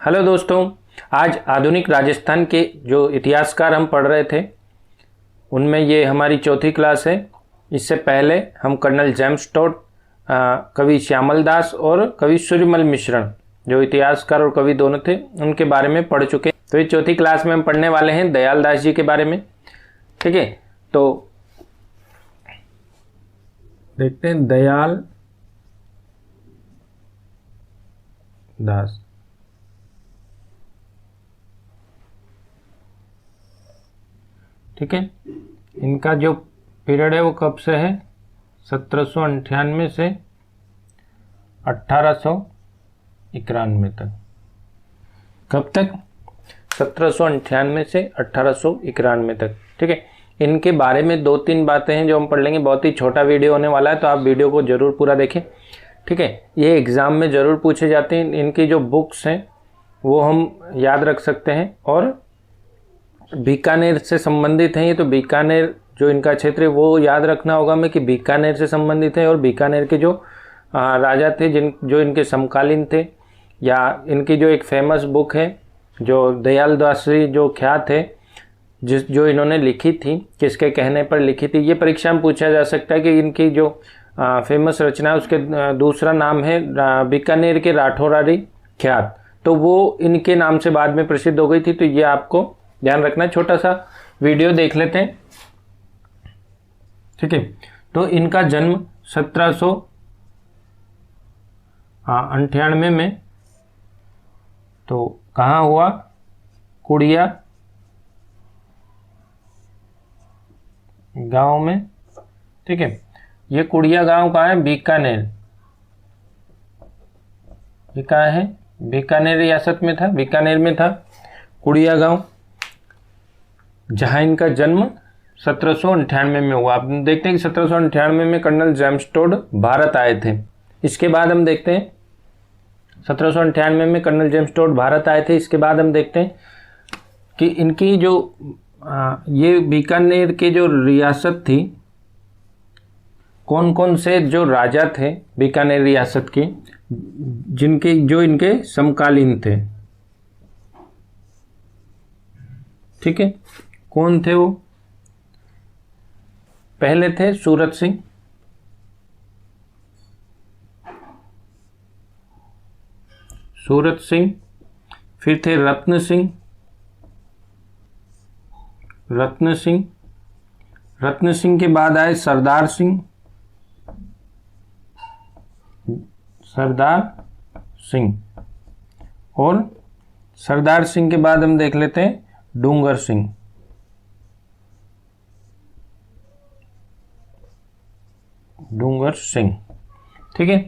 Hello दोस्तों, आज आधुनिक राजस्थान के जो इतिहासकार हम पढ़ रहे थे उनमें ये हमारी चौथी क्लास है। इससे पहले हम कर्नल जेम्स टोड, कवि श्यामल दास और कवि सूर्यमल मिश्रण जो इतिहासकार और कवि दोनों थे उनके बारे में पढ़ चुके। तो ये चौथी क्लास में हम पढ़ने वाले हैं दयाल दास जी के बारे में। ठीक है, तो देखते हैं दयाल दास। ठीक है, इनका जो पीरियड है वो कब से है, 1798 से 1891 तक। कब तक? 1798 से 1891 तक। ठीक है, इनके बारे में 2-3 बातें हैं जो हम पढ़ लेंगे। बहुत ही छोटा वीडियो होने वाला है, तो आप वीडियो को ज़रूर पूरा देखें। ठीक है, ये एग्ज़ाम में ज़रूर पूछे जाते हैं। इनकी जो बुक्स हैं वो हम याद रख सकते हैं और बीकानेर से संबंधित हैं। ये तो बीकानेर जो इनका क्षेत्र है वो याद रखना होगा हमें कि बीकानेर से संबंधित है। और बीकानेर के जो राजा थे जो इनके समकालीन थे, या इनकी जो एक फेमस बुक है जो दयाल दास जी जो ख्यात है जो इन्होंने लिखी थी, किसके कहने पर लिखी थी, ये परीक्षा में पूछा जा सकता है कि इनकी जो फेमस रचना है उसके दूसरा नाम है बीकानेर के राठौरारी ख्यात। तो वो इनके नाम से बाद में प्रसिद्ध हो गई थी। तो ये आपको ध्यान रखना है। छोटा सा वीडियो देख लेते हैं। ठीक है, तो इनका जन्म 1798 में तो कहाँ हुआ? कुड़िया गांव में। ठीक है, ये कुड़िया गांव कहाँ है? बीकानेर। ये कहाँ है? बीकानेर रियासत में था, बीकानेर में था कुड़िया गांव, जहां इनका जन्म 1798 में हुआ। आप देखते हैं कि 1798 में कर्नल जेम्स टोड भारत आए थे। इसके बाद हम देखते हैं 1798 में कर्नल जेम्स टोड भारत आए थे। इसके बाद हम देखते हैं कि इनकी जो ये बीकानेर के जो रियासत थी, कौन कौन से जो राजा थे बीकानेर रियासत के जो इनके समकालीन थे। ठीक है, कौन थे वो? पहले थे सूरत सिंह, फिर थे रत्न सिंह के बाद आए सरदार सिंह, और सरदार सिंह के बाद हम देख लेते हैं डूंगर सिंह। ठीक है,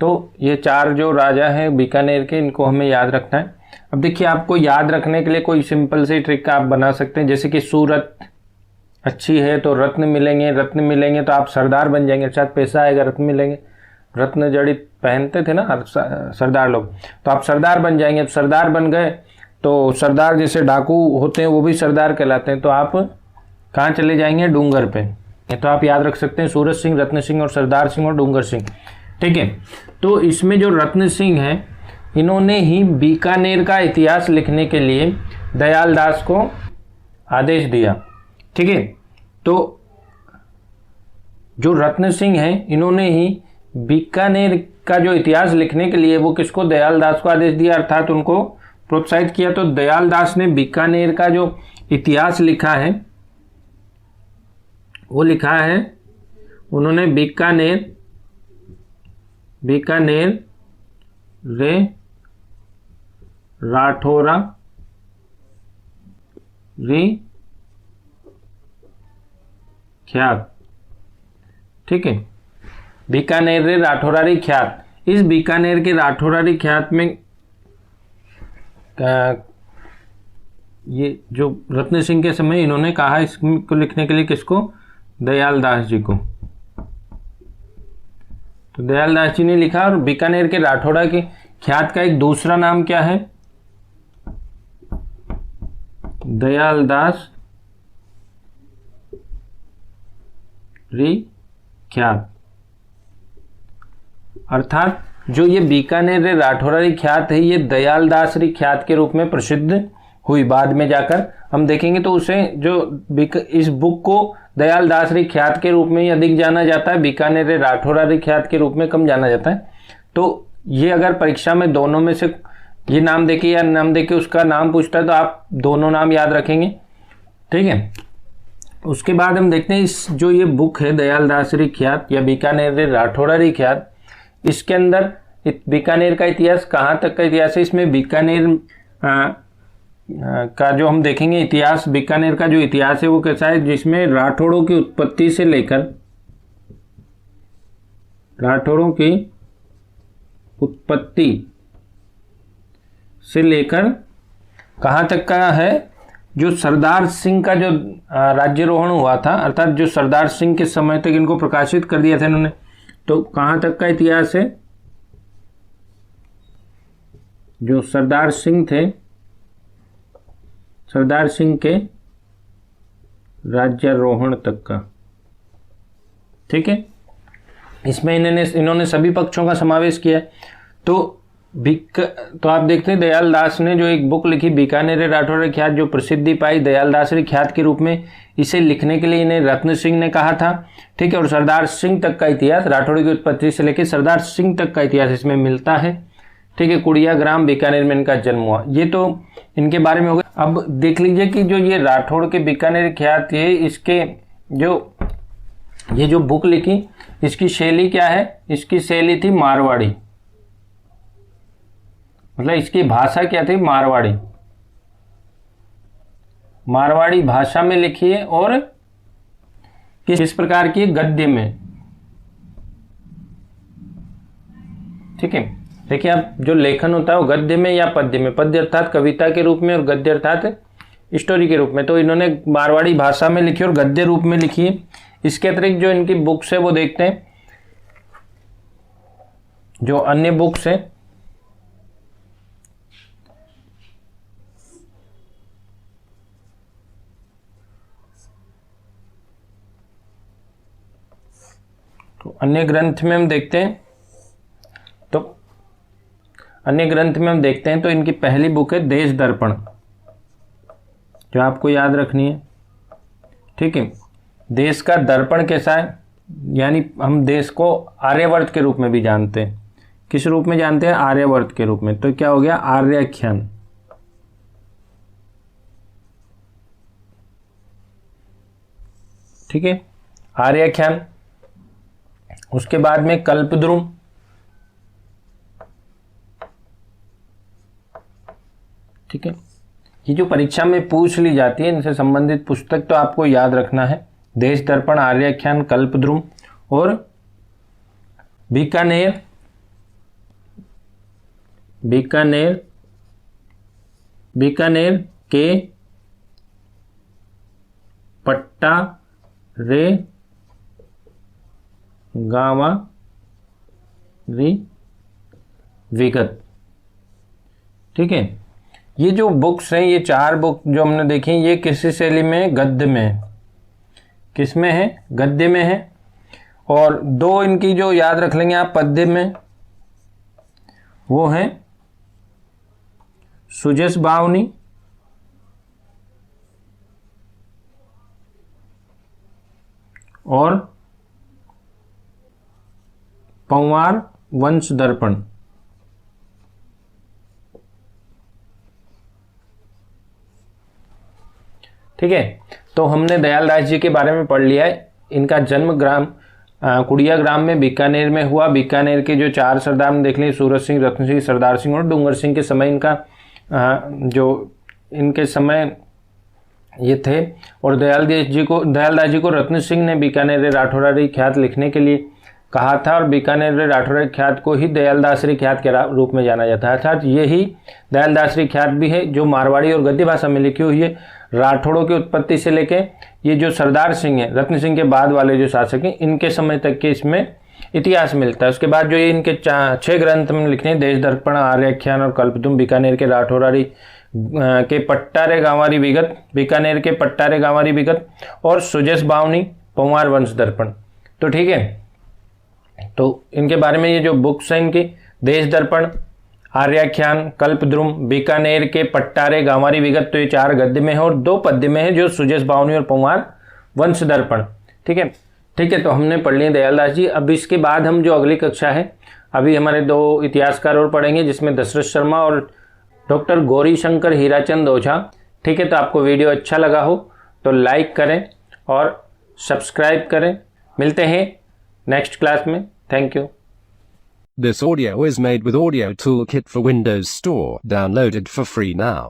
तो ये 4 जो राजा हैं बीकानेर के, इनको हमें याद रखना है। अब देखिए, आपको याद रखने के लिए कोई सिंपल सी ट्रिक आप बना सकते हैं। जैसे कि सूरत अच्छी है तो रत्न मिलेंगे तो आप सरदार बन जाएंगे। शायद पैसा आएगा, रत्न मिलेंगे। रत्न जड़ित पहनते थे ना सरदार लोग, तो आप सरदार बन जाएंगे। अब सरदार बन गए तो सरदार जैसे डाकू होते हैं वो भी सरदार कहलाते हैं। तो आप कहाँ चले जाएंगे? डूंगर पे। तो आप याद रख सकते हैं सूरत सिंह, रत्न सिंह और सरदार सिंह और डूंगर सिंह। ठीक है, तो इसमें जो रत्न सिंह है, इन्होंने ही बीकानेर का इतिहास लिखने के लिए दयाल दास को आदेश दिया। ठीक है, तो जो रत्न सिंह है इन्होंने ही बीकानेर का जो इतिहास लिखने के लिए वो किसको? दयाल दास को आदेश दिया, अर्थात उनको प्रोत्साहित किया। तो दयाल दास ने बीकानेर का जो इतिहास लिखा है वो लिखा है उन्होंने बीकानेर रे राठौरा री ख्यात। ठीक है, बीकानेर रे राठौरारी ख्यात। इस बीकानेर के राठौरारी ख्यात में ये जो रत्न सिंह के समय इन्होंने कहा इसको लिखने के लिए किसको? दयाल दास जी को। तो दयाल दास जी ने लिखा। और बीकानेर के राठौड़ा के ख्यात का एक दूसरा नाम क्या है? दयाल दास री ख्यात। अर्थात जो ये बीकानेर रे राठौरारी ख्यात है ये दयालदास री ख्यात के रूप में प्रसिद्ध हुई। बाद में जाकर हम देखेंगे तो उसे जो इस बुक को दयालदास री ख्यात के रूप में ही अधिक जाना जाता है, बीकानेर रे राठौरारी ख्यात के रूप में कम जाना जाता है। तो ये अगर परीक्षा में दोनों में से ये नाम देके या नाम देके उसका नाम पूछता है तो आप दोनों नाम याद रखेंगे, ठीक है। उसके बाद हम देखते हैं इस जो ये बुक है दयालदास री ख्यात या बीकानेर रे राठौरारी ख्यात, इसके अंदर बीकानेर का इतिहास कहाँ तक का इतिहास है। इसमें बीकानेर का जो हम देखेंगे इतिहास, बीकानेर का जो इतिहास है वो कैसा है, जिसमें राठौड़ों की उत्पत्ति से लेकर राठौड़ों की उत्पत्ति से लेकर कहाँ तक का है, जो सरदार सिंह का जो राज्यारोहण हुआ था, अर्थात जो सरदार सिंह के समय तक इनको प्रकाशित कर दिया था इन्होंने, तो कहाँ तक का इतिहास है, जो सरदार सिंह थे, सरदार सिंह के राज्यारोहण तक का, ठीक है। इसमें इन्होंने सभी पक्षों का समावेश किया है। तो आप देखते हैं दयालदास ने जो एक बुक लिखी बीकानेर राठौर ख्यात, जो प्रसिद्धि पाई दयालदास ख्यात के रूप में, इसे लिखने के लिए इन्हें रत्न सिंह ने कहा था, ठीक है। और सरदार सिंह तक का इतिहास, राठौड़ की उत्पत्ति से लेकर सरदार सिंह तक का इतिहास इसमें मिलता है, ठीक है। कुड़िया ग्राम बीकानेर में इनका जन्म हुआ। ये तो इनके बारे में हो गया। अब देख लीजिए कि जो ये राठौड़ के बीकानेर ख्यात है, इसके ये जो बुक लिखी इसकी शैली क्या है, इसकी शैली थी मारवाड़ी, मतलब इसकी भाषा क्या थी, मारवाड़ी, मारवाड़ी भाषा में लिखी है। और किस प्रकार की, गद्य में, ठीक है। देखिए आप जो लेखन होता है वो गद्य में या पद्य में, पद्य अर्थात कविता के रूप में और गद्य अर्थात स्टोरी के रूप में, तो इन्होंने मारवाड़ी भाषा में लिखी और गद्य रूप में लिखी है। इसके अतिरिक्त जो इनकी बुक्स है वो देखते हैं, जो अन्य बुक्स है, तो अन्य ग्रंथ में हम देखते हैं, तो अन्य ग्रंथ में हम देखते हैं तो इनकी पहली बुक है देश दर्पण, जो आपको याद रखनी है, ठीक है। देश का दर्पण कैसा है, यानी हम देश को आर्यवर्त के रूप में भी जानते हैं। किस रूप में जानते हैं, आर्यवर्त के रूप में। तो क्या हो गया, आर्याख्यान, ठीक है, आर्याख्यान। उसके बाद में कल्पद्रुम, ठीक है। ये जो परीक्षा में पूछ ली जाती है, इनसे संबंधित पुस्तक तो आपको याद रखना है, देश दर्पण, आर्याख्यान, कल्पद्रुम और बीकानेर, बीकानेर, बीकानेर के पट्टा रे गांवारी विगत, ठीक है। ये जो बुक्स हैं, ये चार बुक जो हमने देखी, ये किस शैली में, गद्य में, किस में है, गद्य में है। और दो इनकी जो याद रख लेंगे आप पद्य में, वो है सुजस बावनी और पंवार वंश दर्पण, ठीक है। तो हमने दयालदास जी के बारे में पढ़ लिया है। इनका जन्म ग्राम कुड़िया ग्राम में बीकानेर में हुआ। बीकानेर के जो चार सरदार देख लें, सूरत सिंह, रत्न सिंह, सरदार सिंह और डूंगर सिंह के समय इनका जो इनके समय ये थे। और दयालदास जी को रत्न सिंह ने बीकानेर राठौरारी ख्यात लिखने के लिए कहा था, और बीकानेर राठौरारी ख्यात को ही दयालदासरी ख्यात के रूप में जाना जाता है। अर्थात यही दयालदासरी ख्यात भी है जो मारवाड़ी और गद्य भाषा में लिखी हुई है। राठौड़ों की उत्पत्ति से लेके ये जो सरदार सिंह है, रत्न सिंह के बाद वाले जो शासक हैं, इनके समय तक के इसमें इतिहास मिलता है। उसके बाद जो ये इनके 6 ग्रंथ में लिखते हैं, देश दर्पण, आर्याख्यान और कल्पद्रुम, बीकानेर के राठौरारी के पट्टारे गांवारी विगत, बीकानेर के पट्टारे गांवारी विगत और सुजस बावनी, पंवार वंश दर्पण। तो ठीक है, तो इनके बारे में ये जो बुक्स हैं इनकी, देश दर्पण, आर्याख्यान, कल्पद्रुम, बीकानेर के पट्टारे, गांवारी विगत, तो ये 4 गद्य में है और 2 पद्य में है जो सुजस बावनी और पंवार वंश दर्पण। ठीक है, ठीक है। तो हमने पढ़ लिए दयालदास जी। अब इसके बाद हम जो अगली कक्षा है, अभी हमारे 2 इतिहासकार और पढ़ेंगे, जिसमें दशरथ शर्मा और डॉक्टर गौरी शंकर हीराचंद ओझा। ठीक है, तो आपको वीडियो अच्छा लगा हो तो लाइक करें और सब्सक्राइब करें। मिलते हैं नेक्स्ट क्लास में। Thank you. This audio is made with Audio Toolkit for Windows Store, downloaded for free now.